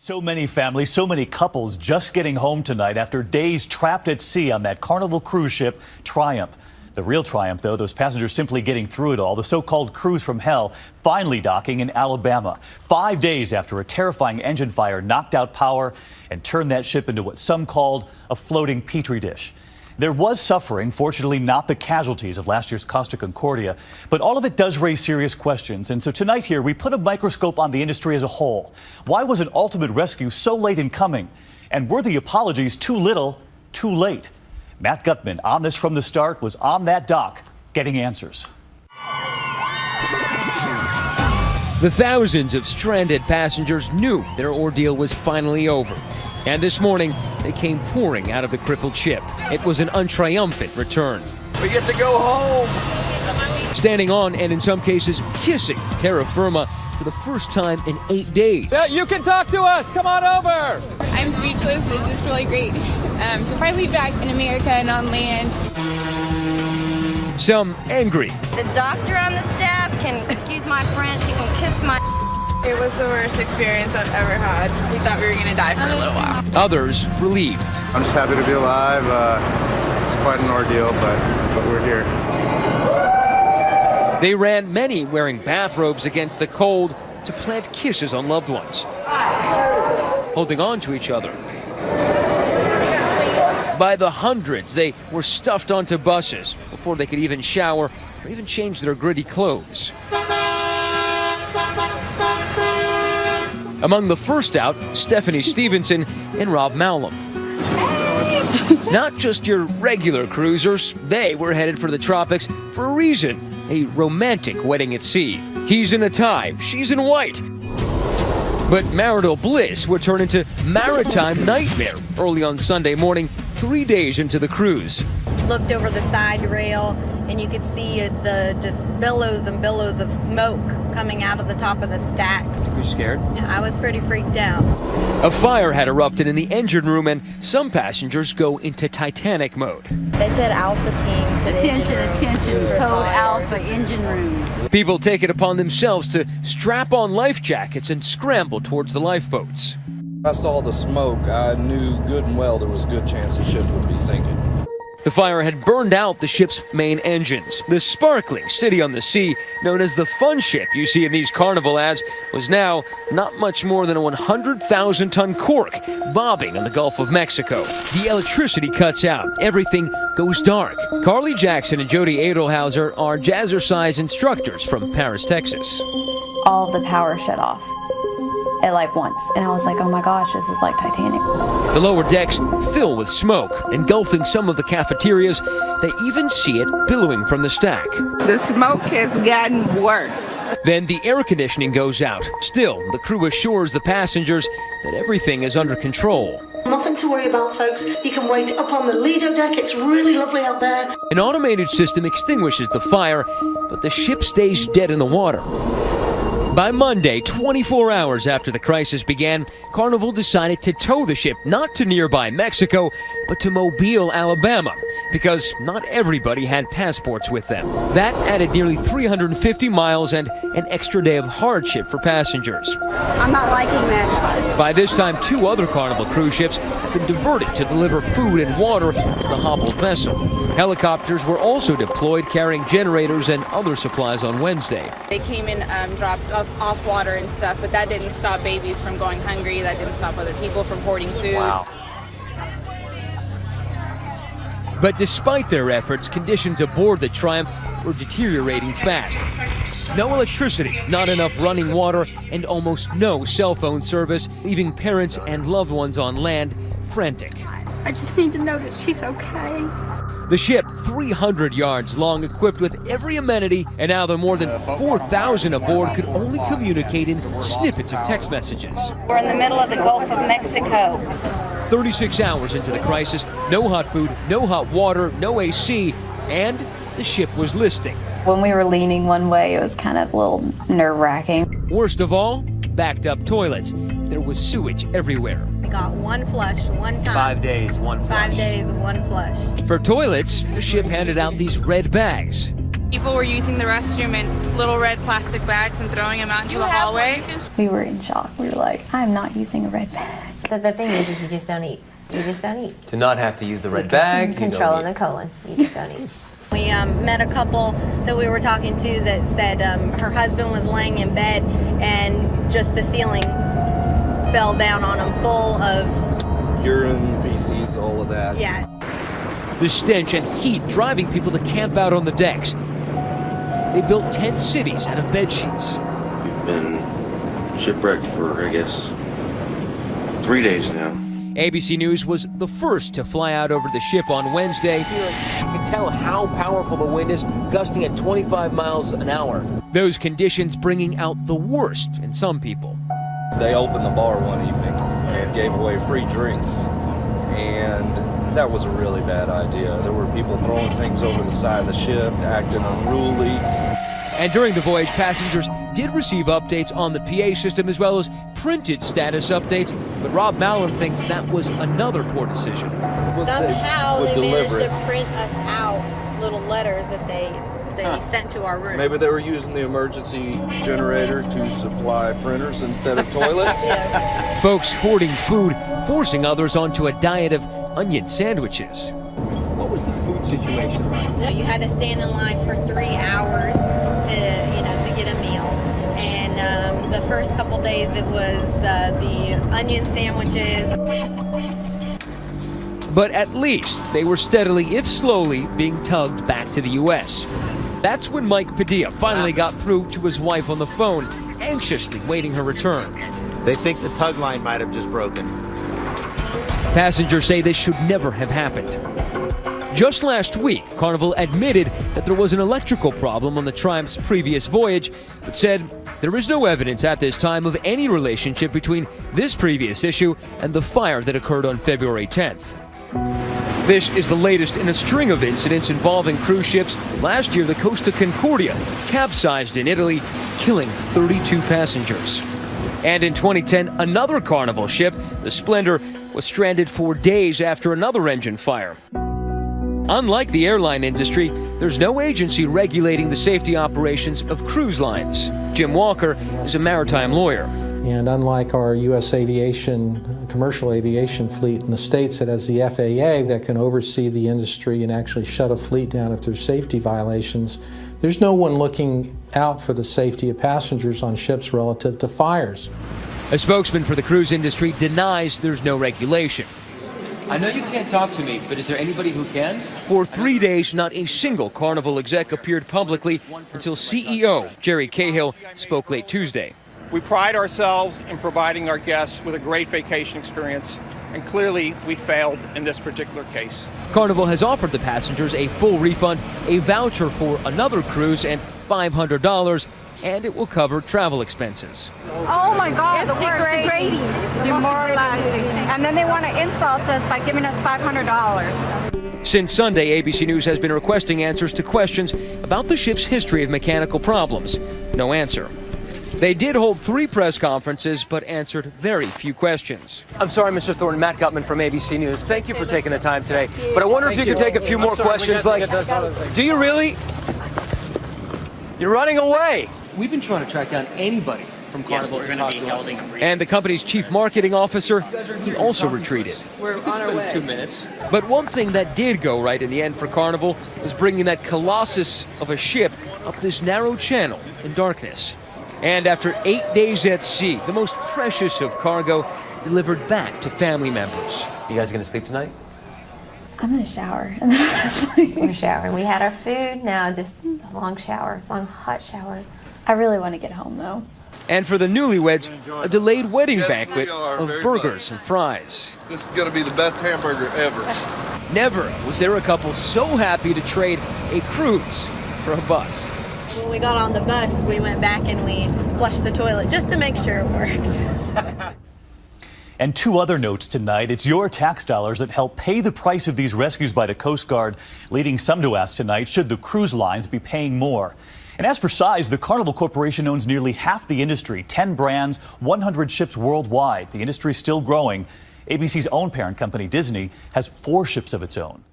So many families, so many couples just getting home tonight after days trapped at sea on that Carnival cruise ship, Triump. The real triumph, though, those passengers simply getting through it all. The so-called cruise from hell finally docking in Alabama, 5 days after a terrifying engine fire knocked out power and turned that ship into what some called a floating petri dish. There was suffering, fortunately not the casualties of last year's Costa Concordia, but all of it does raise serious questions. And so tonight here, we put a microscope on the industry as a whole. Why was an ultimate rescue so late in coming? And were the apologies too little, too late? Matt Gutman, on this from the start, was on that dock getting answers. The thousands of stranded passengers knew their ordeal was finally over. And this morning, they came pouring out of the crippled ship. It was an untriumphant return. We get to go home! Standing on and in some cases kissing terra firma for the first time in 8 days. Yeah, you can talk to us. Come on over. I'm speechless. It's just really great to finally be back in America and on land. Some angry. The doctor on the staff can, excuse my French, he can kiss my. It was the worst experience I've ever had. We thought we were going to die for a little while. Others relieved. I'm just happy to be alive. It's quite an ordeal, but we're here. They ran, many wearing bathrobes against the cold, to plant kisses on loved ones, holding on to each other. By the hundreds, they were stuffed onto buses before they could even shower or even change their gritty clothes. Among the first out, Stephanie Stevenson and Rob Mallum. Not just your regular cruisers, they were headed for the tropics for a reason, a romantic wedding at sea. He's in a tie, she's in white. But marital bliss would turn into maritime nightmare early on Sunday morning, 3 days into the cruise. Looked over the side rail and you could see the just billows and billows of smoke coming out of the top of the stack. You scared? Yeah, I was pretty freaked out. A fire had erupted in the engine room and some passengers go into Titanic mode. They said Alpha Team. Attention, code Alpha, engine room. People take it upon themselves to strap on life jackets and scramble towards the lifeboats. I saw the smoke. I knew good and well there was a good chance the ship would be sinking. The fire had burned out the ship's main engines. The sparkling city on the sea, known as the fun ship you see in these Carnival ads, was now not much more than a 100,000-ton cork bobbing in the Gulf of Mexico. The electricity cuts out. Everything goes dark. Carly Jackson and Jody Adelhauser are jazzercise instructors from Paris, Texas. All of the power shut off at like once, and I was like, oh my gosh, this is like Titanic. The lower decks fill with smoke, engulfing some of the cafeterias. They even see it billowing from the stack. The smoke has gotten worse. Then the air conditioning goes out. Still, the crew assures the passengers that everything is under control. Nothing to worry about, folks. You can wait up on the Lido deck. It's really lovely out there. An automated system extinguishes the fire, but the ship stays dead in the water. By Monday, 24 hours after the crisis began, Carnival decided to tow the ship not to nearby Mexico, but to Mobile, Alabama, because not everybody had passports with them. That added nearly 350 miles and an extra day of hardship for passengers. I'm not liking that. By this time, 2 other Carnival cruise ships had been diverted to deliver food and water to the hobbled vessel. Helicopters were also deployed carrying generators and other supplies on Wednesday. They came in, dropped off water and stuff, but that didn't stop babies from going hungry. That didn't stop other people from hoarding food. Wow. But despite their efforts, conditions aboard the Triumph were deteriorating fast. No electricity, not enough running water, and almost no cell phone service, leaving parents and loved ones on land frantic. I just need to know that she's okay. The ship, 300 yards long, equipped with every amenity, and now the more than 4,000 aboard could only communicate in snippets of text messages. We're in the middle of the Gulf of Mexico. 36 hours into the crisis, no hot food, no hot water, no AC, and the ship was listing. When we were leaning one way, it was kind of a little nerve-wracking. Worst of all, backed up toilets. There was sewage everywhere. We got one flush, one time. 5 days, one flush. 5 days, one flush. For toilets, the ship handed out these red bags. People were using the restroom in little red plastic bags and throwing them out into the hallway. We were in shock. We were like, I'm not using a red bag. The thing is you just don't eat. You just don't eat. To not have to use the red bag, Controlling the colon. You just don't eat. We met a couple that we were talking to that said her husband was laying in bed and just the ceiling fell down on him full of urine, feces, all of that. Yeah. The stench and heat driving people to camp out on the decks. They built tent cities out of bed sheets. We've been shipwrecked for, I guess, 3 days now. ABC News was the first to fly out over the ship on Wednesday. You can tell how powerful the wind is, gusting at 25 miles an hour. Those conditions bringing out the worst in some people. They opened the bar one evening and gave away free drinks, and that was a really bad idea. There were people throwing things over the side of the ship, acting unruly. And during the voyage, passengers did receive updates on the PA system as well as printed status updates, but Rob Mallon thinks that was another poor decision. Somehow they managed to print us out little letters that they sent to our room. Maybe they were using the emergency generator to supply printers instead of toilets. Yes. Folks hoarding food, forcing others onto a diet of onion sandwiches. What was the food situation like? You had to stand in line for 3 hours to get a meal. And the first couple days it was the onion sandwiches. But at least they were steadily, if slowly, being tugged back to the U.S. That's when Mike Padilla finally got through to his wife on the phone, anxiously waiting her return. They think the tug line might have just broken. Passengers say this should never have happened. Just last week, Carnival admitted that there was an electrical problem on the Triump's previous voyage, but said there is no evidence at this time of any relationship between this previous issue and the fire that occurred on February 10th. This is the latest in a string of incidents involving cruise ships. Last year, the Costa Concordia capsized in Italy, killing 32 passengers. And in 2010, another Carnival ship, the Splendor, was stranded for days after another engine fire. Unlike the airline industry, there's no agency regulating the safety operations of cruise lines. Jim Walker is a maritime lawyer. And unlike our U.S. aviation, commercial aviation fleet in the States that has the FAA that can oversee the industry and actually shut a fleet down if there's safety violations, there's no one looking out for the safety of passengers on ships relative to fires. A spokesman for the cruise industry denies there's no regulation. I know you can't talk to me, but is there anybody who can? For 3 days, not a single Carnival exec appeared publicly until CEO Jerry Cahill spoke late Tuesday. We pride ourselves in providing our guests with a great vacation experience, and clearly we failed in this particular case. Carnival has offered the passengers a full refund, a voucher for another cruise, and $500, and it will cover travel expenses. Oh my God, it's degrading, demoralizing. And then they want to insult us by giving us $500. Since Sunday, ABC News has been requesting answers to questions about the ship's history of mechanical problems. No answer. They did hold 3 press conferences, but answered very few questions. I'm sorry, Mr. Thornton. Matt Gutman from ABC News. Thank you for taking the time today. But I wonder if you could take a few more questions, like, do you really? You're running away. We've been trying to track down anybody from Carnival to talk to us. And the company's chief marketing officer, he also retreated. We're on our way. 2 minutes. But one thing that did go right in the end for Carnival was bringing that colossus of a ship up this narrow channel in darkness. And after 8 days at sea, the most precious of cargo delivered back to family members. You guys gonna sleep tonight? I'm gonna shower and then I'm gonna sleep. We're showering. We had our food, now just a long shower, long hot shower. I really want to get home though. And for the newlyweds, a delayed wedding banquet of burgers and fries. This is gonna be the best hamburger ever. Never was there a couple so happy to trade a cruise for a bus. When we got on the bus, we went back and we flushed the toilet just to make sure it worked. And 2 other notes tonight. It's your tax dollars that help pay the price of these rescues by the Coast Guard, leading some to ask tonight, should the cruise lines be paying more? And as for size, the Carnival Corporation owns nearly half the industry, 10 brands, 100 ships worldwide. The industry is still growing. ABC's own parent company, Disney, has 4 ships of its own.